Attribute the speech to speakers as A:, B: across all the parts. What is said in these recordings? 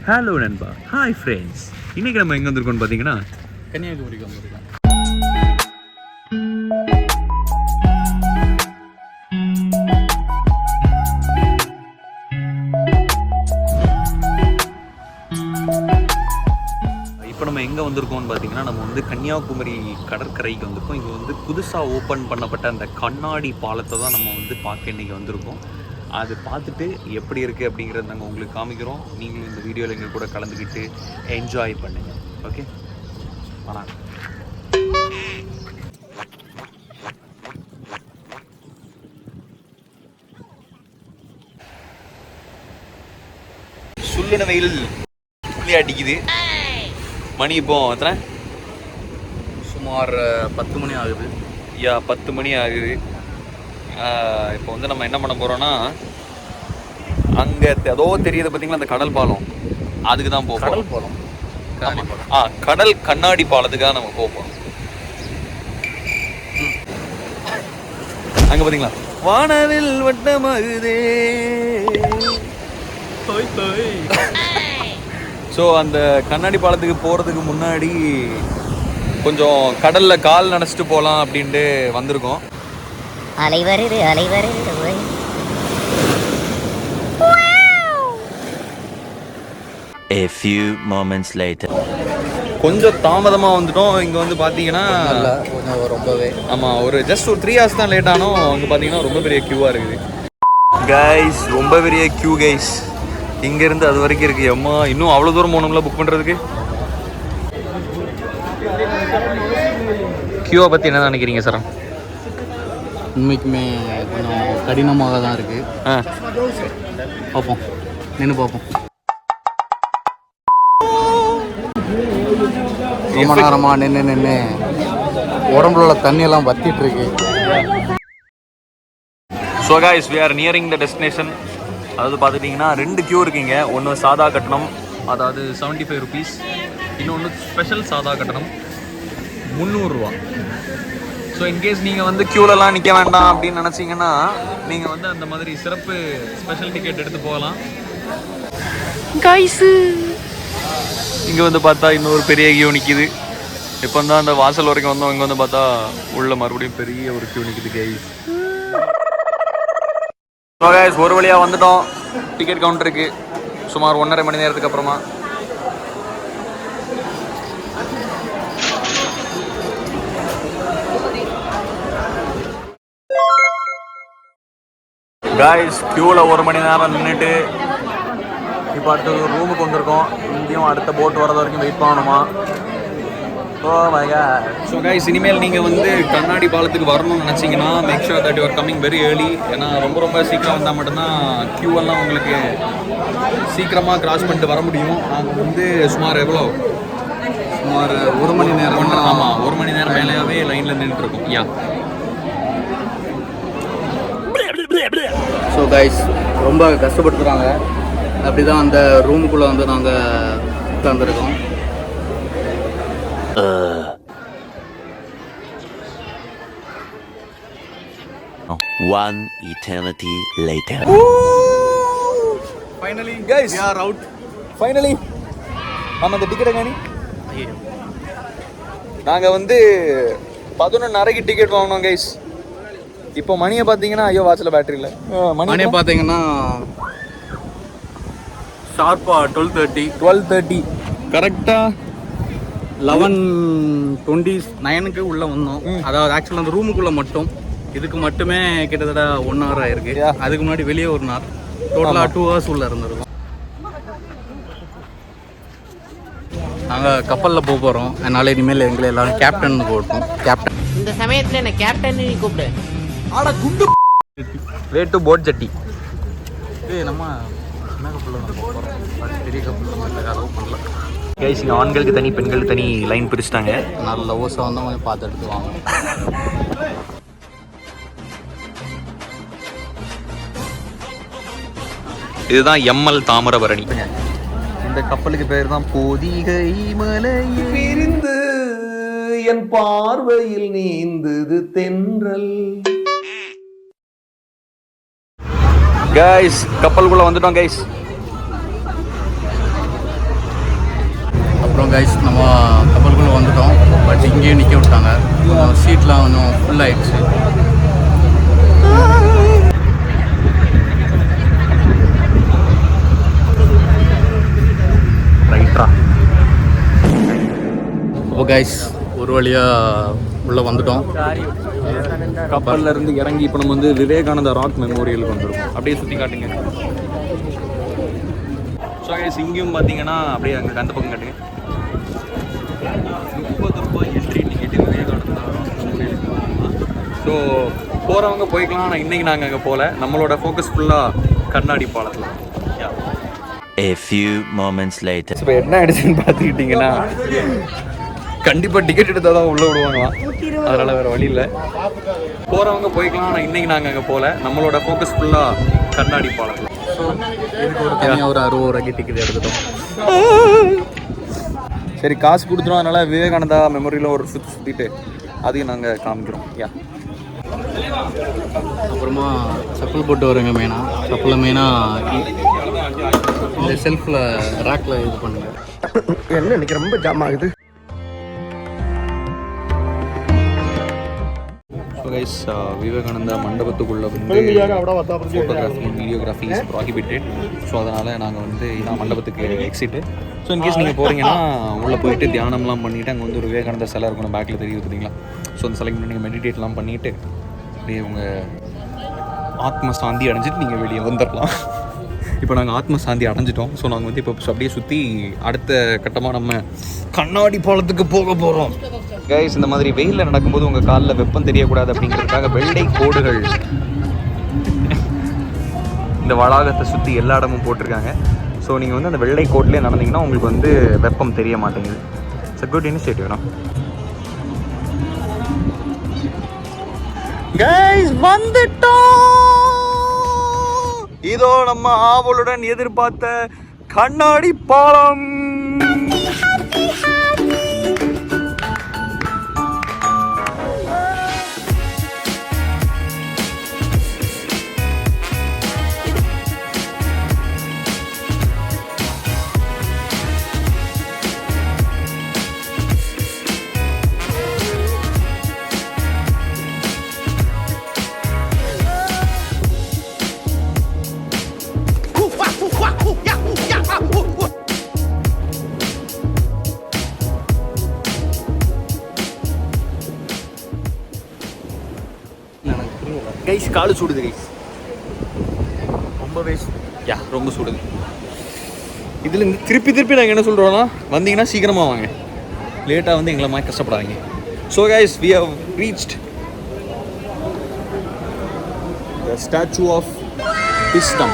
A: Hello நண்பா, hi friends. இன்றைக்கி நம்ம எங்கே வந்திருக்கோம்னு பார்த்தீங்கன்னா
B: கன்னியாகுமரிக்கு வந்திருக்கோம்.
A: இப்போ நம்ம எங்கே வந்திருக்கோம்னு பார்த்தீங்கன்னா நம்ம வந்து கன்னியாகுமரி கடற்கரைக்கு வந்திருக்கோம். இங்கே வந்து புதுசாக ஓப்பன் பண்ணப்பட்ட அந்த கண்ணாடி பாலத்தை தான் நம்ம வந்து பார்க்க இன்றைக்கி வந்திருக்கோம். அது பார்த்துட்டு எப்படி இருக்குது அப்படிங்கிறத நாங்கள் உங்களுக்கு காமிக்கிறோம். நீங்களும் இந்த வீடியோவில் எங்கள் கூட கலந்துக்கிட்டு என்ஜாய் பண்ணுங்கள். ஓகே, ஆனால் சுல்லின வெயில் புள்ளி அடிக்குது. மணி இப்போ எத்தனை?
B: சுமார் 10 மணி ஆகுது.
A: 10 மணி ஆகுது. இப்போ வந்து நம்ம என்ன பண்ண போகிறோன்னா, அங்கே ஏதோ தெரியுது பார்த்தீங்களா, அந்த கடல் பாலம், அதுக்கு தான் போகிறோம்.
B: கடல் பாலம்,
A: கடல் கண்ணாடி பாலத்துக்காக நம்ம போகிறோம். அங்கே பார்த்தீங்களா, வானவில் வட்டமாகுதே. ஸோ அந்த கண்ணாடி பாலத்துக்கு போகிறதுக்கு முன்னாடி கொஞ்சம் கடலில் கால் நனைச்சிட்டு போகலாம் அப்படின்ட்டு வந்திருக்கோம்.
C: அலை வருது அலை வருது.
D: A few moments later.
A: கொஞ்சம் தாமதமாக வந்துட்டோம். இங்கே வந்து பார்த்தீங்கன்னா
B: கொஞ்சம் ரொம்பவே
A: ஆமாம், ஜஸ்ட் ஒரு 3 hours தான் லேட் ஆனோம். இங்கே பார்த்தீங்கன்னா ரொம்ப பெரிய க்யூவாக இருக்குது கைஸ், ரொம்ப பெரிய க்யூ கைஸ். இங்கேருந்து அது வரைக்கும் இருக்குது. அம்மா, இன்னும் அவ்வளோ தூரம் போகணும்ல புக் பண்ணுறதுக்கு. க்யூவை பற்றி என்ன நினைக்கிறீங்க சார்?
B: உண்மைக்குமே கொஞ்சம் கடினமாக தான் இருக்குது. பார்ப்போம், நின்று பார்ப்போம். ரொம்ப நேரமாக நின்று உடம்புல உள்ள தண்ணியெல்லாம் வத்திட்டு இருக்கு.
A: So guys, we are nearing the destination. அதாவது பார்த்துட்டிங்கன்னா 2 க்யூ இருக்குங்க. ஒன்று சாதா கட்டணம், அதாவது 75 rupees. இன்னொன்று ஸ்பெஷல் சாதா கட்டணம் 300 ரூபா. ஸோ இன்கேஸ் நீங்கள் வந்து க்யூலலாம் நிற்க வேண்டாம் அப்படின்னு நினச்சிங்கன்னா நீங்கள் வந்து அந்த மாதிரி சிறப்பு ஸ்பெஷல் டிக்கெட் எடுத்து போகலாம் கைஸு. இங்கே வந்து பார்த்தா இன்னொரு பெரிய க்யூ நிற்கிது. இப்போ தான் அந்த வாசல் வரைக்கும் வந்தோம். இங்கே வந்து பார்த்தா உள்ள மறுபடியும் பெரிய ஒரு க்யூ நிற்கிது கைஸ். ஸோ கைஸ், ஒரு வழியாக வந்துட்டோம் டிக்கெட் கவுண்டருக்கு. சுமார் 1.5 மணி நேரத்துக்கு அப்புறமா. கைஸ், க்யூவில் 1 மணி நேரம் நின்றுட்டு இப்போ அடுத்த ரூமுக்கு வந்திருக்கோம். இங்கேயும் அடுத்த போட் வரது வரைக்கும் வெயிட் பண்ணணுமா? Oh my god. So guys, இனிமேல் நீங்கள் வந்து கண்ணாடி பாலத்துக்கு வரணும்னு நினச்சிங்கன்னா make sure that you are coming very early. ஏன்னா ரொம்ப சீக்கிரம் வந்தால் மட்டும்தான் க்யூவெல்லாம் உங்களுக்கு சீக்கிரமாக கிராஸ் பண்ணிட்டு வர முடியும். நாங்கள் வந்து சுமார்
B: 1 மணி நேரம்.
A: ஆமாம், 1 மணி நேரம் மேலேயாவே லைனில் நின்றுட்டுருக்கோம்.
B: ஸோ கைஸ், ரொம்ப கஷ்டப்பட்டுருக்காங்க. அப்படி தான் அந்த ரூமுக்குள்ளே வந்து நாங்கள் உட்காந்துருக்கோம்.
D: One eternity later.
A: Finally guys, we are out. Finally. ஆமாம், அந்த டிக்கெட்டை காணி. நாங்கள் வந்து 11:30க்கு டிக்கெட் வாங்கினோம் கைஸ். இப்போ மணியை பார்த்தீங்கன்னா, ஐயோ வாட்சில் பேட்டரி இல்லை.
B: மணியை பார்த்தீங்கன்னா ஷார்ப்பாக 12:30 கரெக்டாக 11:29க்கு உள்ளே வந்தோம். அதாவது ஆக்சுவலாக அந்த ரூமுக்குள்ளே மட்டும் இதுக்கு மட்டுமே கிட்டத்தட்ட 1 hour ஆயிருக்கு. அதுக்கு முன்னாடி வெளியே 1 hour, டோட்டலாக 2 hours உள்ளே இருந்திருக்கும். நாங்கள் கப்பலில் போக போகிறோம். அதனால இனிமேல் எங்களை எல்லாரும் கேப்டன் போட்டோம். கேப்டன்
C: இந்த சமயத்தில் என்ன கேப்டன் கூப்பிடு.
A: வே டு போட் ஜட்டி.
B: நம்ம என்ன கப்பலில் நம்ம போகிறோம்? பெரிய கப்பலில் அலோவ் பண்ணல
A: கைஸ். இங்கே ஆண்களுக்கு தனி பெண்களுக்கு தனி லைன் பிரிச்சுட்டாங்க.
B: நல்ல ஓசை வந்து கொஞ்சம் பார்த்து எடுத்து வாங்க.
A: இதுதான் எம்எல் தாமிரபரணி.
B: இந்த கப்பலுக்கு பேர் தான் பொதிகை மலை.
E: பிரிந்து என் பார்வையில் நீந்தது தென்றல்.
A: கைஸ், கப்பலுக்குள்ள வந்துட்டோம் கைஸ்.
B: கைஸ் நம்ம கப்பலுக்குள்ளே வந்துட்டோம். பட் இங்கேயே நிற்க விட்டாங்க. சீட்லாம் கொஞ்சம் ஃபுல் ஆயிடுச்சு.
A: ரைட்டா.
B: ஓ கைஸ், ஒரு வழியாக உள்ளே வந்துட்டோம்.
A: கப்பல்ல இருந்து இறங்கி இப்போ நம்ம வந்து விவேகானந்தா ராக் மெமோரியலுக்கு வந்துருக்கோம். அப்படியே சுற்றி காட்டுங்க. ஸோ கைஸ், இங்கேயும் பார்த்தீங்கன்னா அப்படியே அங்கே அந்த பக்கம் காட்டுங்க. 30 ரூபாய் என்ட்ரி டிக்கெட்டு விவேகானந்தா ராக் மெமோரியலுக்கு. ஸோ போகிறவங்க போய்க்கலாம். ஆனால் இன்றைக்கி நாங்கள் அங்கே போகல. நம்மளோட ஃபோக்கஸ் ஃபுல்லாக கண்ணாடி பாலத்தில்.
D: A few moments later.
A: இப்போ என்ன ஆயிடுச்சுன்னு பார்த்துக்கிட்டிங்கன்னா, கண்டிப்பாக டிக்கெட் எடுத்தால் தான் உள்ளே விடுவாங்களாம். அதனால் வேறு வழி இல்லை. போகிறவங்க போய்க்கலாம். ஆனால் இன்றைக்கி நாங்கள் அங்கே போகல. நம்மளோட ஃபோக்கஸ் ஃபுல்லாக கண்ணாடி பாலத்தில்.
B: ஸோ இதுக்கு ஒரு தனியாக ஒரு 60 ரூபாய்க்கு டிக்கெட் எடுத்துட்டோம்.
A: சரி, காசு கொடுத்துரும். அதனால் விவேகானந்தா மெமோரியில் ஒரு சுற்றிட்டு அதையும் நாங்கள் காமிக்கிறோம்.
B: அப்புறமா செப்பல் போட்டு வருங்க. செப்பலில் மெயினாக இந்த செல்ஃபில் ரேக்கில் இது பண்ணுங்க.
E: என்ன இன்னைக்கு ரொம்ப ஜாம் ஆகுது.
A: ஸோ கைஸ், விவேகானந்தா மண்டபத்துக்குள்ளே வந்து photography videography is prohibited. So அதனால் நாங்கள் வந்து இதான் மண்டபத்துக்கு எக்ஸிட்டு. ஸோ இன்கேஸ் நீங்கள் போகிறீங்கன்னா உள்ளே போயிட்டு தியானம்லாம் பண்ணிவிட்டு அங்கே வந்து ஒரு விவேகானந்தா சிலை இருக்கணும். பேக்கில் தெரியுது பார்த்தீங்களா? ஸோ அந்த சிலைக்கு நீங்கள் மெடிடேட்லாம் பண்ணிவிட்டு அப்படியே உங்கள் ஆத்ம சாந்தி அடைஞ்சிட்டு நீங்கள் வெளியே வந்துடலாம். இப்போ நாங்கள் ஆத்ம சாந்தி அடைஞ்சிட்டோம். ஸோ நாங்கள் வந்து இப்போ அப்படியே சுற்றி அடுத்த கட்டமாக நம்ம கண்ணாடி பாலத்துக்கு போக போகிறோம். கைஸ், இந்த மாதிரி வெயிலில் நடக்கும்போது உங்கள் காலில் வெப்பம் தெரியக்கூடாது அப்படிங்கிறதுக்காக வெள்ளை கோடுகள் இந்த வளாகத்தை சுற்றி எல்லா இடமும் போட்டிருக்காங்க. ஸோ நீங்கள் வந்து அந்த வெள்ளை கோட்லேயே நடந்தீங்கன்னா உங்களுக்கு வந்து வெப்பம் தெரிய மாட்டேங்குது. It's a good initiative. Guys, வந்துட்டோம். இதோ நம்ம ஆவலுடன் எதிர்பார்த்த கண்ணாடி பாலம். கைஸ், காலு சூடுது கைஸ், ரொம்பவே ரொம்ப சூடுது. இதில் இந்த திருப்பி நாங்கள் என்ன சொல்கிறோன்னா, வந்தீங்கன்னா சீக்கிரமாக வாங்க, லேட்டாக வந்து எங்களை மாதிரி கஷ்டப்படாதீங்க. So guys, we have reached the Statue of Wisdom.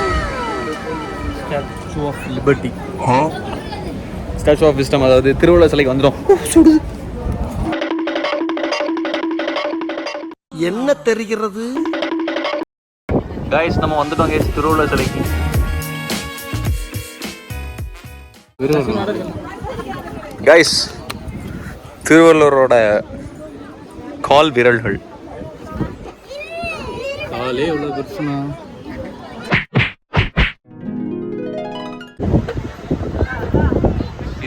A: Statue of Liberty. Statue of Wisdom, அதாவது திருவள்ளுவர் சிலைக்கு வந்துடும். சுடுது.
E: என்ன தெரிகிறது?
A: கைஸ், நம்ம வந்துட்டோம் கைஸ் திருவள்ளுவர் சிலைக்கு. கைஸ், திருவள்ளுவரோட கால் விரல்கள்.
B: காலே எவ்வளோ பெருசுனா.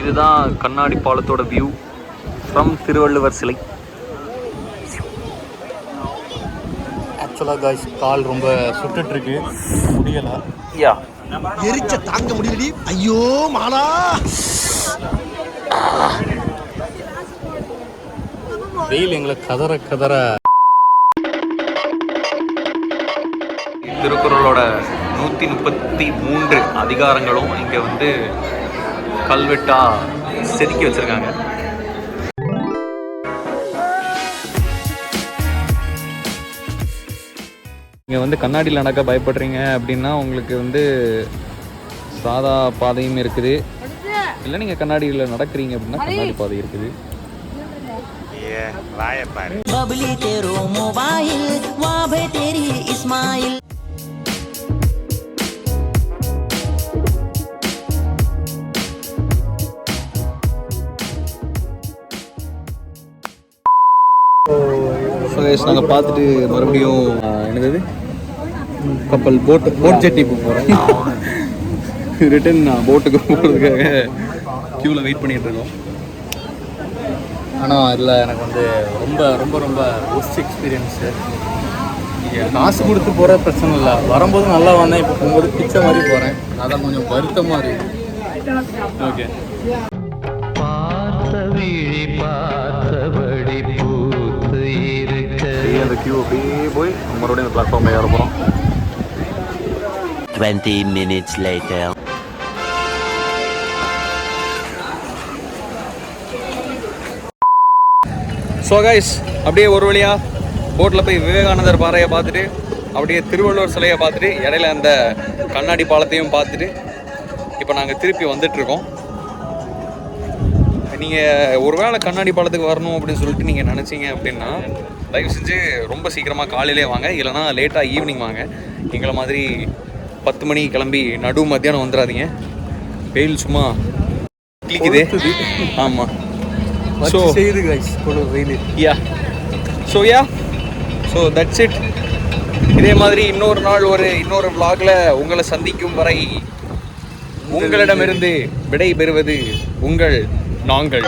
A: இதுதான் கண்ணாடி பாலத்தோட வியூ ஃப்ரம் திருவள்ளுவர் சிலை.
B: ஆக்சுவலாக கைஸ், கால் ரொம்ப சுட்டுட்ருக்கு, முடியலை.
E: எரிச்ச தாங்க முடியலடி. ஐயோ மாலா.
B: வெயில் எங்களை கதற.
A: திருக்குறளோட 133 அதிகாரங்களும் இங்கே வந்து கல்வெட்டா செதுக்கி வச்சிருக்காங்க. இங்கே வந்து கண்ணாடியில் நடக்க பயப்படுறீங்க அப்படின்னா உங்களுக்கு வந்து சாதா பாதையும் இருக்குது. இல்லை நீங்கள் கண்ணாடியில் நடக்கிறீங்க அப்படின்னா கண்ணாடி பாதை இருக்குது.
C: बबली तेरो मोबाइल वाह भे तेरी इस्माइल.
A: நாங்கள் பார்த்துட்டு மறுபடியும் என்னது கப்பல் போட் ஜெட்டி போகிறோம். ரிட்டன் போட்டுக்கு போகிறதுக்காக க்யூவில் வெயிட் பண்ணிகிட்டு இருக்கோம்.
B: ஆனால் அதில் எனக்கு வந்து ரொம்ப ரொம்ப ரொம்ப ஒஸ்ட் எக்ஸ்பீரியன்ஸு. காசு கொடுத்து போகிற பிரச்சனை இல்லை, வரும்போது நல்லா வந்தேன், இப்போ போகும்போது பிச்சை மாதிரி போகிறேன். அதான் கொஞ்சம் வருத்தமாக இருக்குது. ஓகே,
A: அந்த கியூ அப்படியே போய் மறுபடியும் அந்த பிளாட்ஃபார்மில் ஏற போகிறோம்.
D: 20 minutes later.
A: ஸோ கைஸ், அப்படியே ஒரு வழியாக போட்டில் போய் விவேகானந்தர் பாறையை பார்த்துட்டு, அப்படியே திருவள்ளுவர் சிலையை பார்த்துட்டு, இடையில அந்த கண்ணாடி பாலத்தையும் பார்த்துட்டு இப்போ நாங்கள் திருப்பி வந்துட்டுருக்கோம். நீங்கள் ஒருவேளை கண்ணாடி பாலத்துக்கு வரணும் அப்படின்னு சொல்லிட்டு நீங்கள் நினச்சிங்க அப்படின்னா தயவு செஞ்சு ரொம்ப சீக்கிரமாக காலையிலே வாங்க, இல்லைனா லேட்டாக ஈவினிங் வாங்க. எங்களை மாதிரி 10 மணி கிளம்பி நடு மத்தியானம் வந்துடாதீங்க. வெயில் சும்மா கிளிக்குது. ஆமாம், ஸோ
B: செய்து கைஸ் வெயில்.
A: So that's it. இதே மாதிரி இன்னொரு நாள் இன்னொரு vlogல உங்களை சந்திக்கும் வரை உங்களிடமிருந்து விடை பெறுவது உங்கள் நாங்கள்.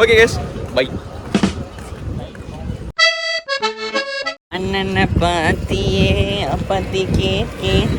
A: Okay guys, bye.
C: அண்ணனை பாத்தியே அப்பத்தி கேட்கேன்